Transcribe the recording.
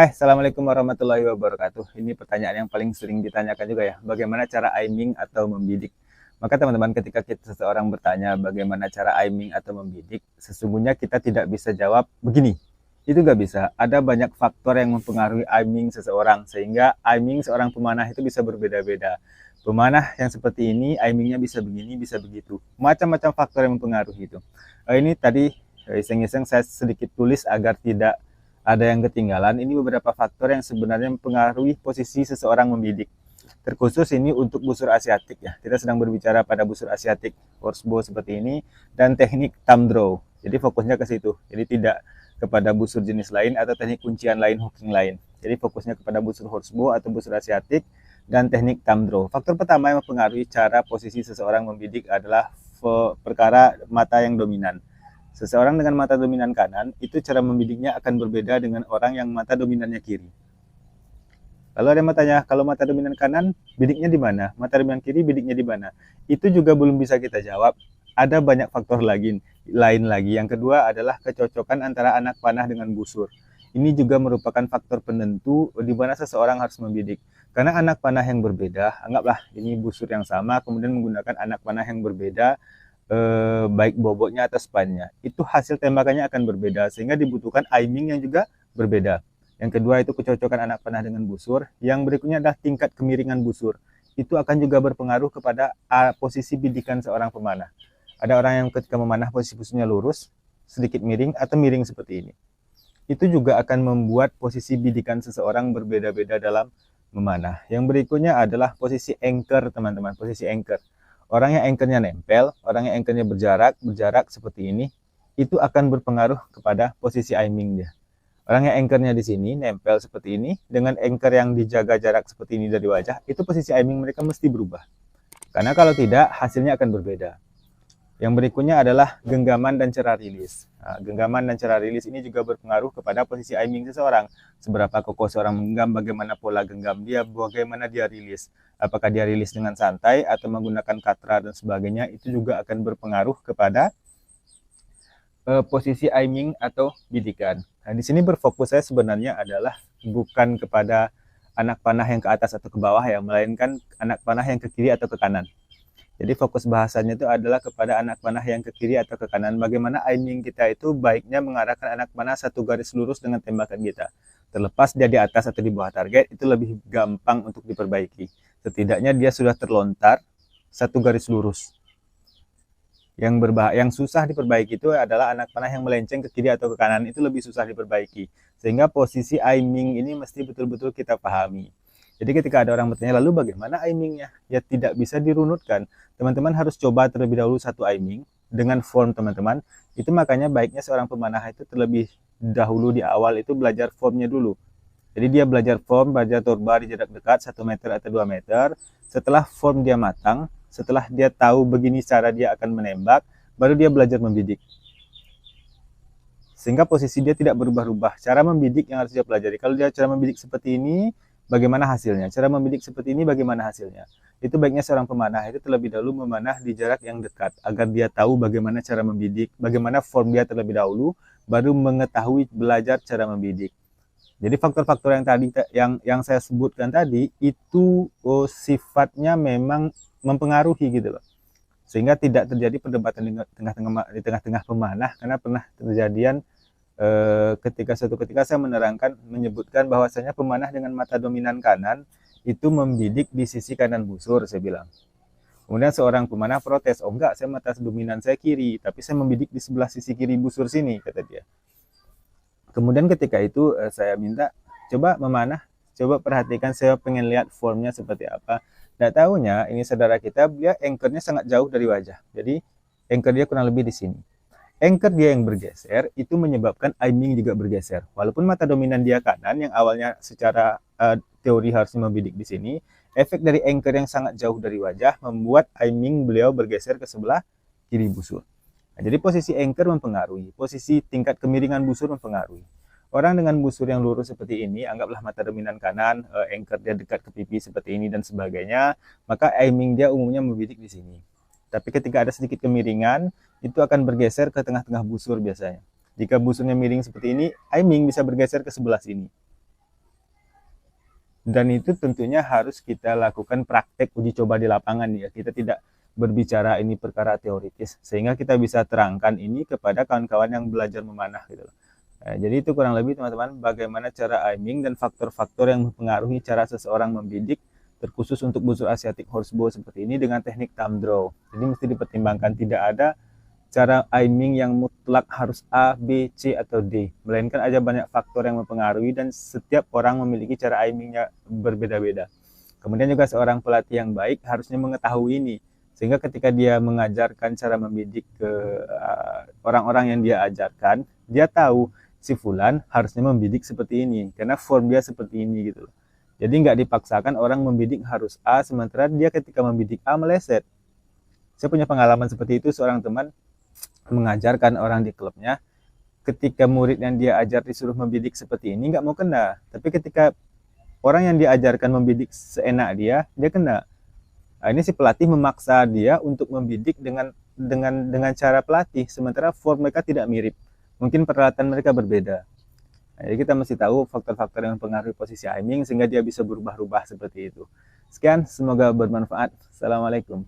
Assalamualaikum warahmatullahi wabarakatuh. Ini pertanyaan yang paling sering ditanyakan juga ya. Bagaimana cara aiming atau membidik? Maka teman-teman, ketika seseorang bertanya bagaimana cara aiming atau membidik, sesungguhnya kita tidak bisa jawab begini. Itu nggak bisa. Ada banyak faktor yang mempengaruhi aiming seseorang, sehingga aiming seorang pemanah itu bisa berbeda-beda. Pemanah yang seperti ini, aimingnya bisa begini, bisa begitu. Macam-macam faktor yang mempengaruhi itu. Ini tadi iseng-iseng saya sedikit tulis agar tidak ada yang ketinggalan. Ini beberapa faktor yang sebenarnya mempengaruhi posisi seseorang membidik. Terkhusus ini untuk busur asiatik ya. Kita sedang berbicara pada busur asiatik horsebow seperti ini dan teknik thumb draw. Jadi fokusnya ke situ. Jadi tidak kepada busur jenis lain atau teknik kuncian lain, hooking lain. Jadi fokusnya kepada busur horsebow atau busur asiatik dan teknik thumb draw. Faktor pertama yang mempengaruhi cara posisi seseorang membidik adalah perkara mata yang dominan. Seseorang dengan mata dominan kanan, itu cara membidiknya akan berbeda dengan orang yang mata dominannya kiri. Lalu ada yang bertanya, kalau mata dominan kanan, bidiknya di mana? Mata dominan kiri, bidiknya di mana? Itu juga belum bisa kita jawab. Ada banyak faktor lain lagi. Yang kedua adalah kecocokan antara anak panah dengan busur. Ini juga merupakan faktor penentu di mana seseorang harus membidik. Karena anak panah yang berbeda, anggaplah ini busur yang sama, kemudian menggunakan anak panah yang berbeda, baik bobotnya atau spannya, itu hasil tembakannya akan berbeda, sehingga dibutuhkan aiming yang juga berbeda. Yang kedua itu kecocokan anak panah dengan busur. Yang berikutnya adalah tingkat kemiringan busur. Itu akan juga berpengaruh kepada posisi bidikan seorang pemanah. Ada orang yang ketika memanah posisi busurnya lurus, sedikit miring, atau miring seperti ini. Itu juga akan membuat posisi bidikan seseorang berbeda-beda dalam memanah. Yang berikutnya adalah posisi anchor, teman-teman. Posisi anchor. Orang yang anchornya nempel, orang yang anchornya berjarak seperti ini, itu akan berpengaruh kepada posisi aiming dia. Orang yang anchornya di sini nempel seperti ini, dengan anchor yang dijaga jarak seperti ini dari wajah, itu posisi aiming mereka mesti berubah. Karena kalau tidak, hasilnya akan berbeda. Yang berikutnya adalah genggaman dan cara rilis. Nah, genggaman dan cara rilis ini juga berpengaruh kepada posisi aiming seseorang. Seberapa kokoh seorang menggenggam, bagaimana pola genggam dia, bagaimana dia rilis. Apakah dia rilis dengan santai atau menggunakan katra dan sebagainya, itu juga akan berpengaruh kepada posisi aiming atau bidikan. Nah, di sini berfokus saya sebenarnya adalah bukan kepada anak panah yang ke atas atau ke bawah ya, melainkan anak panah yang ke kiri atau ke kanan. Jadi fokus bahasanya itu adalah kepada anak panah yang ke kiri atau ke kanan. Bagaimana aiming kita itu baiknya mengarahkan anak panah satu garis lurus dengan tembakan kita. Terlepas dia di atas atau di bawah target, itu lebih gampang untuk diperbaiki. Setidaknya dia sudah terlontar satu garis lurus. Yang susah diperbaiki itu adalah anak panah yang melenceng ke kiri atau ke kanan, itu lebih susah diperbaiki. Sehingga posisi aiming ini mesti betul-betul kita pahami. Jadi ketika ada orang bertanya, lalu bagaimana aimingnya? Ya tidak bisa dirunutkan. Teman-teman harus coba terlebih dahulu satu aiming dengan form teman-teman. Itu makanya baiknya seorang pemanah itu terlebih dahulu di awal itu belajar formnya dulu. Jadi dia belajar form, belajar torba di jarak dekat 1 meter atau 2 meter. Setelah form dia matang, setelah dia tahu begini cara dia akan menembak, baru dia belajar membidik. Sehingga posisi dia tidak berubah-ubah. Cara membidik yang harus dia pelajari. Kalau dia cara membidik seperti ini, bagaimana hasilnya? Cara membidik seperti ini bagaimana hasilnya? Itu baiknya seorang pemanah itu terlebih dahulu memanah di jarak yang dekat agar dia tahu bagaimana cara membidik, bagaimana form dia terlebih dahulu, baru mengetahui belajar cara membidik. Jadi faktor-faktor yang tadi yang saya sebutkan tadi itu sifatnya memang mempengaruhi gitu loh. Sehingga tidak terjadi perdebatan di tengah-tengah pemanah, karena pernah terjadian ketika saya menyebutkan bahwasanya pemanah dengan mata dominan kanan itu membidik di sisi kanan busur, saya bilang. Kemudian seorang pemanah protes, oh enggak, saya mata dominan saya kiri, tapi saya membidik di sebelah sisi kiri busur sini, kata dia. Kemudian ketika itu saya minta, coba memanah, coba perhatikan, saya pengen lihat formnya seperti apa. Tidak tahunya ini saudara kita, dia anchornya sangat jauh dari wajah. Jadi anchor dia kurang lebih di sini. Anchor dia yang bergeser itu menyebabkan aiming juga bergeser. Walaupun mata dominan dia kanan yang awalnya secara teori harusnya membidik di sini, efek dari anchor yang sangat jauh dari wajah membuat aiming beliau bergeser ke sebelah kiri busur. Nah, jadi posisi anchor mempengaruhi, posisi tingkat kemiringan busur mempengaruhi. Orang dengan busur yang lurus seperti ini, anggaplah mata dominan kanan, anchor dia dekat ke pipi seperti ini dan sebagainya, maka aiming dia umumnya membidik di sini. Tapi ketika ada sedikit kemiringan, itu akan bergeser ke tengah-tengah busur biasanya. Jika busurnya miring seperti ini, aiming bisa bergeser ke sebelah sini. Dan itu tentunya harus kita lakukan praktek uji coba di lapangan ya. Kita tidak berbicara ini perkara teoritis, sehingga kita bisa terangkan ini kepada kawan-kawan yang belajar memanah gitu loh. Nah, jadi itu kurang lebih teman-teman bagaimana cara aiming dan faktor-faktor yang mempengaruhi cara seseorang membidik, terkhusus untuk busur Asiatic horsebow seperti ini dengan teknik thumb draw. Jadi mesti dipertimbangkan, tidak ada cara aiming yang mutlak harus A, B, C, atau D. Melainkan ada banyak faktor yang mempengaruhi dan setiap orang memiliki cara aimingnya berbeda-beda. Kemudian juga seorang pelatih yang baik harusnya mengetahui ini. Sehingga ketika dia mengajarkan cara membidik ke orang-orang yang dia ajarkan, dia tahu si Fulan harusnya membidik seperti ini. Karena form dia seperti ini gitu loh. Jadi nggak dipaksakan orang membidik harus A, sementara dia ketika membidik A meleset. Saya punya pengalaman seperti itu, seorang teman mengajarkan orang di klubnya, ketika murid yang dia ajar disuruh membidik seperti ini nggak mau kena, tapi ketika orang yang diajarkan membidik seenak dia kena. Nah, ini si pelatih memaksa dia untuk membidik dengan cara pelatih, sementara form mereka tidak mirip, mungkin peralatan mereka berbeda. Nah, jadi kita mesti tahu faktor-faktor yang mempengaruhi posisi aiming sehingga dia bisa berubah-ubah seperti itu. Sekian, semoga bermanfaat. Assalamualaikum.